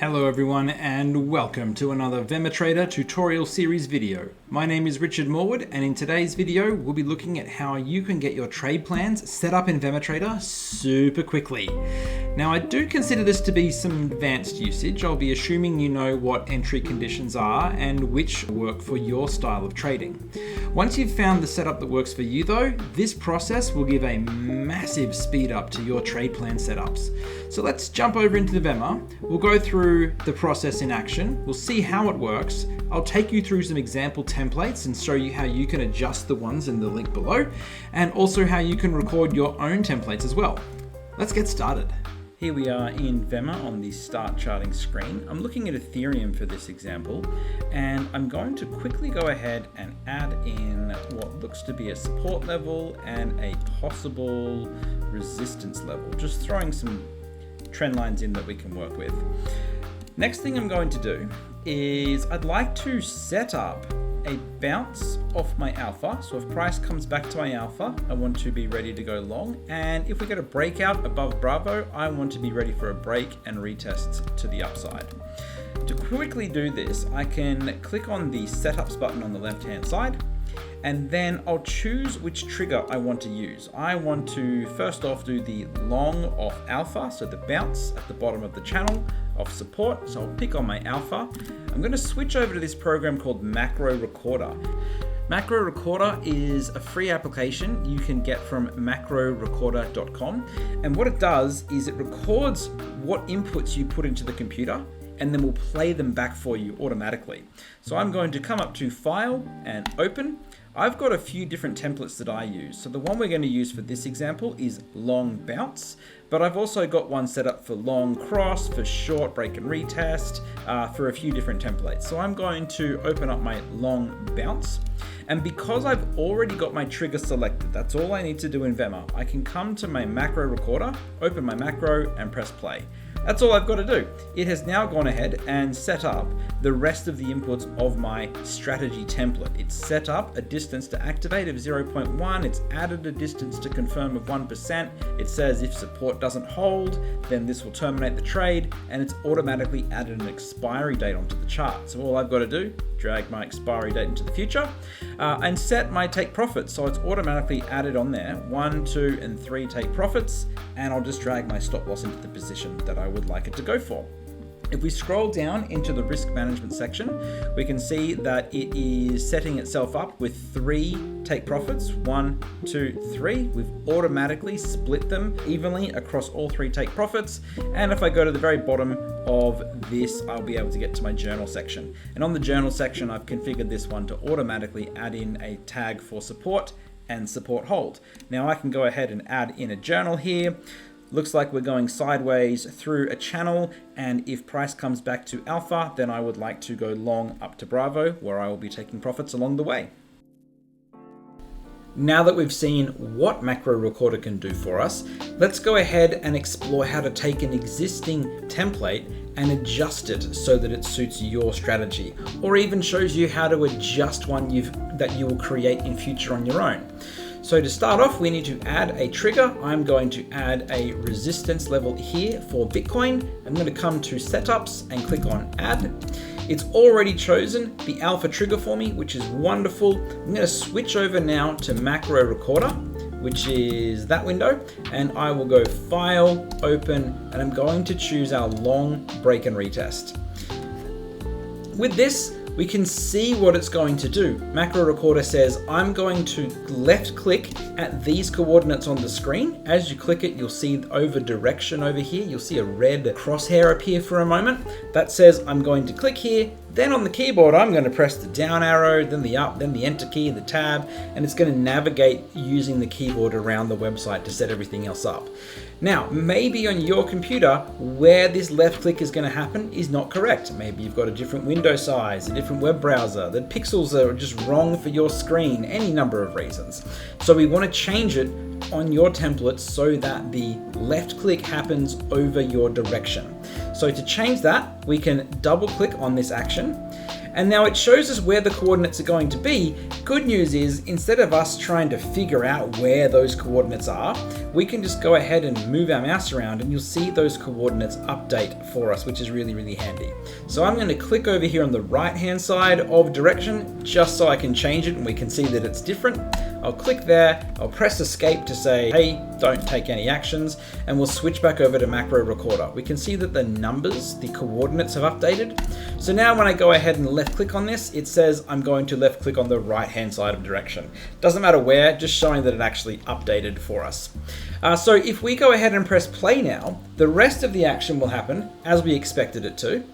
Hello everyone and welcome to another VemaTrader tutorial series video. My name is Richard Morwood and in today's video we'll be looking at how you can get your trade plans set up in VemaTrader super quickly. Now I do consider this to be some advanced usage. I'll be assuming you know what entry conditions are and which work for your style of trading. Once you've found the setup that works for you though, this process will give a massive speed up to your trade plan setups. So let's jump over into the Vema. We'll go through the process in action. We'll see how it works. I'll take you through some example templates and show you how you can adjust the ones in the link below, and also how you can record your own templates as well. Let's get started. Here we are in Vema on the start charting screen. I'm looking at Ethereum for this example, and I'm going to quickly go ahead and add in what looks to be a support level and a possible resistance level, just throwing some trend lines in that we can work with. Next thing I'm going to do is I'd like to set up a bounce off my alpha. So if price comes back to my alpha, I want to be ready to go long. And if we get a breakout above Bravo, I want to be ready for a break and retest to the upside. To quickly do this, I can click on the setups button on the left-hand side, and then I'll choose which trigger I want to use. I want to first off do the long off alpha, so the bounce at the bottom of the channel of support. So I'll pick on my alpha. I'm going to switch over to this program called MacroRecorder. MacroRecorder is a free application you can get from MacroRecorder.com, and what it does is it records what inputs you put into the computer and then we'll play them back for you automatically. So I'm going to come up to File and Open. I've got a few different templates that I use. So the one we're going to use for this example is long bounce, but I've also got one set up for long cross, for short break and retest, for a few different templates. So I'm going to open up my long bounce. And because I've already got my trigger selected, that's all I need to do in Vema. I can come to my MacroRecorder, open my macro and press play. That's all I've got to do. It has now gone ahead and set up the rest of the inputs of my strategy template. It's set up a distance to activate of 0.1. It's added a distance to confirm of 1%. It says if support doesn't hold, then this will terminate the trade, and it's automatically added an expiry date onto the chart. So all I've got to do, drag my expiry date into the future and set my take profits. So it's automatically added on there, 1, 2, and 3 take profits, and I'll just drag my stop loss into the position that I would like it to go for. If we scroll down into the risk management section, we can see that it is setting itself up with 3 take profits, 1, 2, 3. We've automatically split them evenly across all 3 take profits. And if I go to the very bottom of this, I'll be able to get to my journal section. And on the journal section, I've configured this one to automatically add in a tag for support and support hold. Now I can go ahead and add in a journal here. Looks like we're going sideways through a channel, and if price comes back to alpha, then I would like to go long up to Bravo, where I will be taking profits along the way. Now that we've seen what MacroRecorder can do for us, let's go ahead and explore how to take an existing template and adjust it so that it suits your strategy, or even shows you how to adjust one that you will create in future on your own. So to start off, we need to add a trigger. I'm going to add a resistance level here for Bitcoin. I'm going to come to setups and click on add. It's already chosen the alpha trigger for me, which is wonderful. I'm going to switch over now to MacroRecorder, which is that window, and I will go File, Open, and I'm going to choose our long break and retest. With this, we can see what it's going to do. MacroRecorder says, I'm going to left click at these coordinates on the screen. As you click it, you'll see over direction over here. You'll see a red crosshair appear for a moment. That says I'm going to click here. Then on the keyboard, I'm going to press the down arrow, then the up, then the enter key, the tab, and it's going to navigate using the keyboard around the website to set everything else up. Now, maybe on your computer, where this left click is going to happen is not correct. Maybe you've got a different window size, a different web browser, the pixels are just wrong for your screen, any number of reasons. So we want to change it on your template so that the left click happens over your direction. So to change that, we can double click on this action, And now it shows us where the coordinates are going to be. Good news is, instead of us trying to figure out where those coordinates are, we can just go ahead and move our mouse around and you'll see those coordinates update for us, which is really, really handy. So I'm going to click over here on the right-hand side of direction, just so I can change it and we can see that it's different. I'll click there, I'll press escape to say, hey, don't take any actions, and we'll switch back over to MacroRecorder. We can see that the numbers, the coordinates have updated. So now when I go ahead and left click on this, it says I'm going to left click on the right hand side of direction. Doesn't matter where, just showing that it actually updated for us. So if we go ahead and press play now, the rest of the action will happen as we expected it to.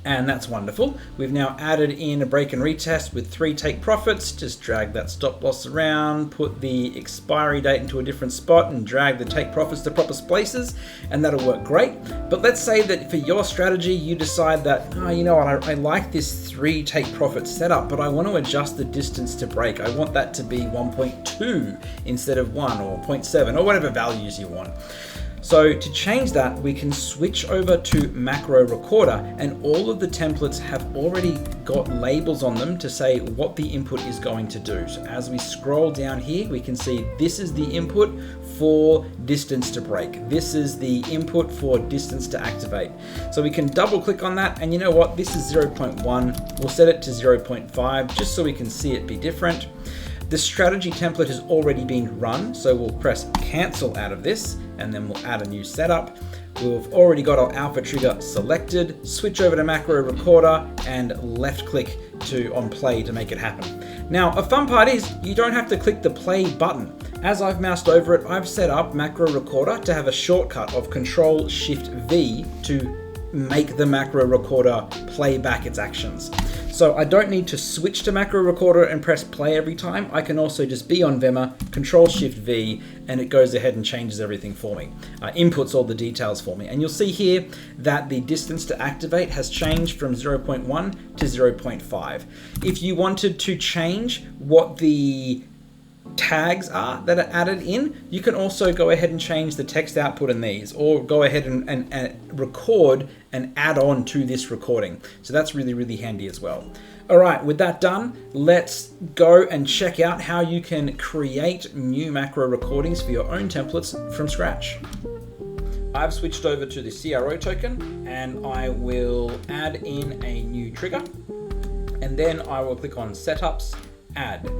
And that's wonderful. We've now added in a break and retest with 3 take profits. Just drag that stop loss around, put the expiry date into a different spot and drag the take profits to proper places, and that'll work great. But let's say that for your strategy, you decide that, oh, you know what, I like this 3 take profit setup, but I want to adjust the distance to break. I want that to be 1.2 instead of 1 or 0.7 or whatever values you want. So to change that, we can switch over to MacroRecorder, and all of the templates have already got labels on them to say what the input is going to do. So as we scroll down here, we can see this is the input for distance to break. This is the input for distance to activate. So we can double click on that, and you know what? This is 0.1. We'll set it to 0.5 just so we can see it be different. The strategy template has already been run, so we'll press cancel out of this, and then we'll add a new setup. We've already got our alpha trigger selected, switch over to MacroRecorder and left click on play to make it happen. Now, a fun part is you don't have to click the play button. As I've moused over it, I've set up MacroRecorder to have a shortcut of Control-Shift-V to make the MacroRecorder play back its actions. So I don't need to switch to MacroRecorder and press play every time. I can also just be on Vemma, Control-Shift-V, and it goes ahead and changes everything for me. Inputs all the details for me. And you'll see here that the distance to activate has changed from 0.1 to 0.5. If you wanted to change what the tags are that are added in, you can also go ahead and change the text output in these, or go ahead and record and add on to this recording. So that's really, really handy as well. All right, with that done, let's go and check out how you can create new macro recordings for your own templates from scratch. I've switched over to the CRO token, and I will add in a new trigger, and then I will click on Setups, Add.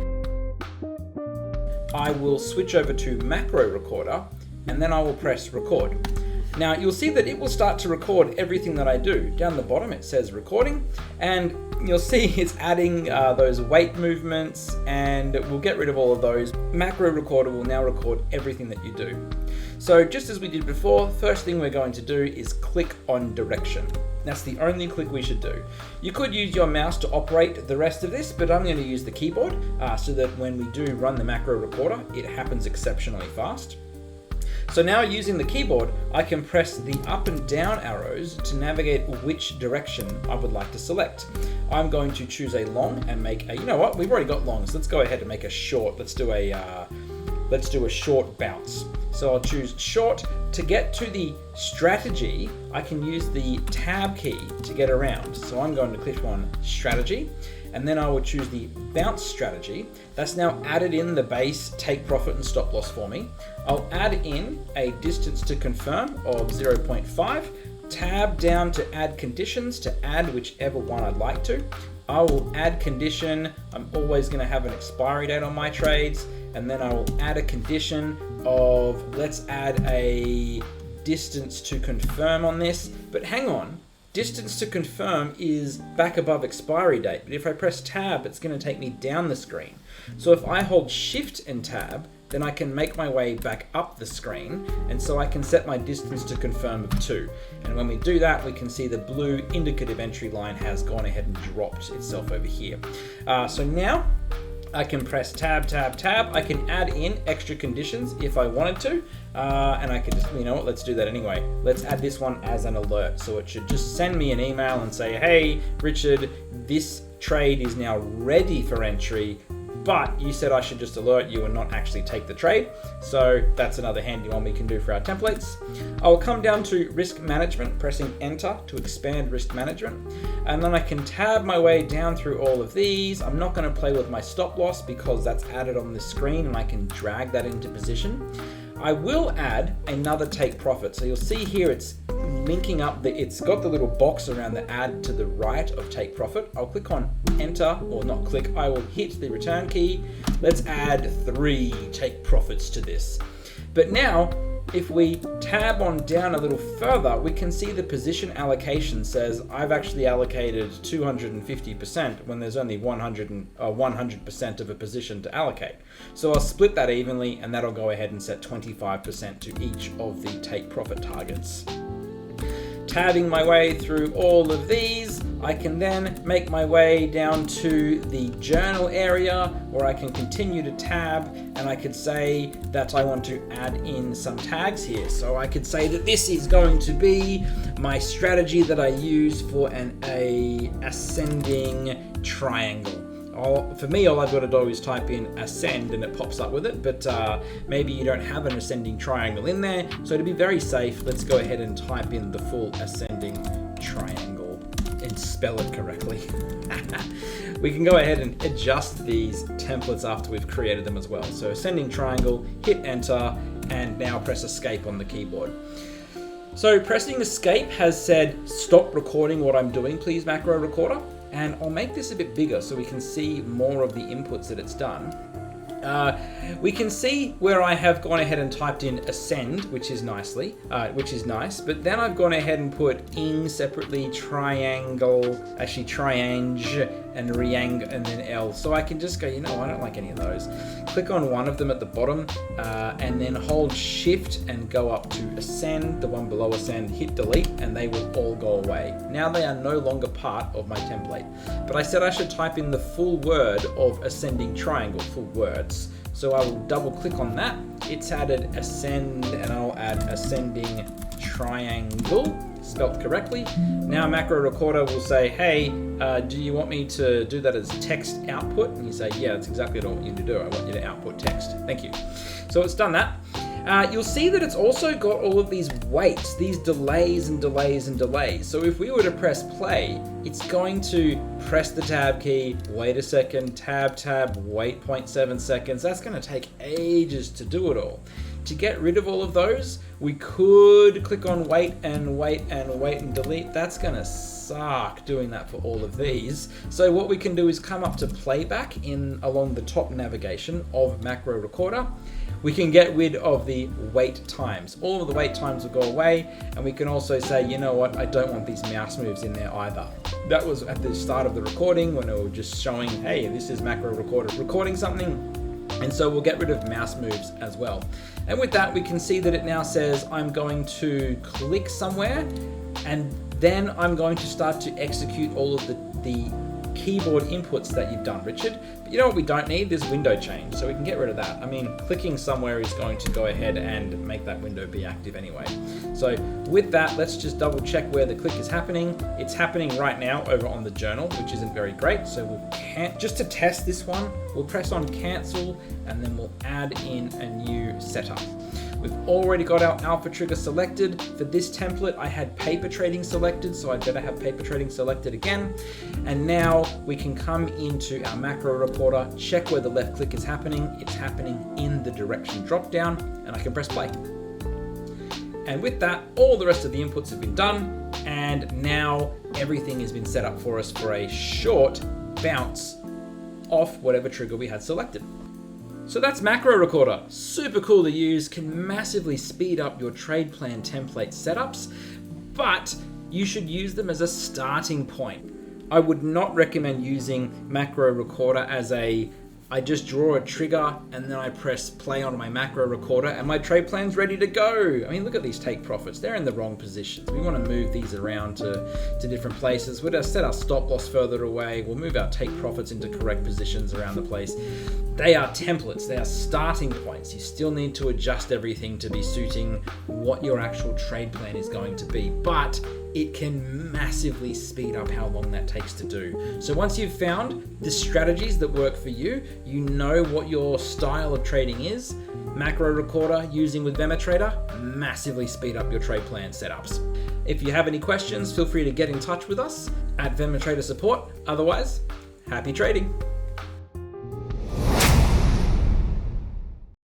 I will switch over to MacroRecorder, and then I will press Record. Now you'll see that it will start to record everything that I do. Down the bottom it says recording, and you'll see it's adding those weight movements, and we'll get rid of all of those. MacroRecorder will now record everything that you do. So just as we did before, first thing we're going to do is click on direction. That's the only click we should do. You could use your mouse to operate the rest of this, but I'm going to use the keyboard so that when we do run the MacroRecorder, it happens exceptionally fast. So now using the keyboard, I can press the up and down arrows to navigate which direction I would like to select. I'm going to choose a long and make a, you know what, we've already got longs. Let's go ahead and make a short. Let's do a short bounce. So I'll choose short. To get to the strategy, I can use the tab key to get around. So I'm going to click on strategy, and then I will choose the bounce strategy. That's now added in the base take profit and stop loss for me. I'll add in a distance to confirm of 0.5, tab down to add conditions to add whichever one I'd like to. I will add condition. I'm always going to have an expiry date on my trades, and then I will add a condition of, let's add a distance to confirm on this. But hang on, distance to confirm is back above expiry date, but if I press tab, it's going to take me down the screen. So if I hold shift and tab, then I can make my way back up the screen, and so I can set my distance to confirm of 2. And when we do that, we can see the blue indicative entry line has gone ahead and dropped itself over here. So now I can press tab, tab, tab. I can add in extra conditions if I wanted to, and I can just, you know what, let's do that anyway. Let's add this one as an alert. So it should just send me an email and say, hey, Richard, this trade is now ready for entry. but you said I should just alert you and not actually take the trade. So that's another handy one we can do for our templates. I'll come down to risk management, pressing enter to expand risk management. And then I can tab my way down through all of these. I'm not going to play with my stop loss because that's added on the screen and I can drag that into position. I will add another take profit. So you'll see here it's linking up, it's got the little box around the add to the right of take profit. I'll click on enter, or not click, I will hit the return key. Let's add 3 take profits to this. But now, if we tab on down a little further, we can see the position allocation says I've actually allocated 250% when there's only 100% of a position to allocate. So I'll split that evenly and that'll go ahead and set 25% to each of the take profit targets. Tabbing my way through all of these, I can then make my way down to the journal area where I can continue to tab, and I could say that I want to add in some tags here. So I could say that this is going to be my strategy that I use for an ascending triangle. For me, all I've got to do is type in ascend and it pops up with it, but maybe you don't have an ascending triangle in there. So to be very safe, let's go ahead and type in the full ascending triangle and spell it correctly. We can go ahead and adjust these templates after we've created them as well. So ascending triangle, hit enter, and now press escape on the keyboard. So pressing escape has said, stop recording what I'm doing, please, MacroRecorder. And I'll make this a bit bigger so we can see more of the inputs that it's done. We can see where I have gone ahead and typed in ascend, which is nice, but then I've gone ahead and put ing separately, triangle, actually triange, and reang, and then L. So I can just go, you know, I don't like any of those. Click on one of them at the bottom, and then hold shift and go up to ascend, the one below ascend, hit delete, and they will all go away. Now they are no longer part of my template. But I said I should type in the full word of ascending triangle, full words. So I will double click on that. It's added ascend, and I'll add ascending triangle, spelt correctly. Now MacroRecorder will say, hey, do you want me to do that as text output? And you say, yeah, that's exactly what I want you to do. I want you to output text. Thank you. So it's done that. You'll see that it's also got all of these waits, these delays and delays and delays. So if we were to press play, it's going to press the tab key, wait a second, tab, wait 0.7 seconds. That's going to take ages to do it all. To get rid of all of those, we could click on wait and wait and wait and delete. That's going to suck doing that for all of these. So what we can do is come up to playback along the top navigation of MacroRecorder. We can get rid of the wait times. All of the wait times will go away, and we can also say, you know what, I don't want these mouse moves in there either. That was at the start of the recording when it was just showing, hey, this is MacroRecorder recording something. And so we'll get rid of mouse moves as well. And with that, we can see that it now says I'm going to click somewhere, and then I'm going to start to execute all of the keyboard inputs that you've done, Richard. But you know what we don't need? This window change, so we can get rid of that. I mean, clicking somewhere is going to go ahead and make that window be active anyway. So with that, let's just double check where the click is happening. It's happening right now over on the journal, which isn't very great. So just to test this one, we'll press on cancel, and then we'll add in a new setup. We've already got our alpha trigger selected. For this template, I had paper trading selected, so I'd better have paper trading selected again. And now we can come into our MacroRecorder, check where the left click is happening. It's happening in the direction drop down, and I can press play. And with that, all the rest of the inputs have been done, and now everything has been set up for us for a short bounce off whatever trigger we had selected. So that's MacroRecorder. Super cool to use, can massively speed up your TradePlan template setups, but you should use them as a starting point. I would not recommend using MacroRecorder as I just draw a trigger and then I press play on my MacroRecorder and my trade plan's ready to go. I mean, look at these take profits. They're in the wrong positions. We want to move these around to different places. We'll set our stop loss further away. We'll move our take profits into correct positions around the place. They are templates, they are starting points. You still need to adjust everything to be suiting what your actual trade plan is going to be, but it can massively speed up how long that takes to do. So once you've found the strategies that work for you, you know what your style of trading is, MacroRecorder using with VemoTrader, massively speed up your trade plan setups. If you have any questions, feel free to get in touch with us at VemoTrader support. Otherwise, happy trading.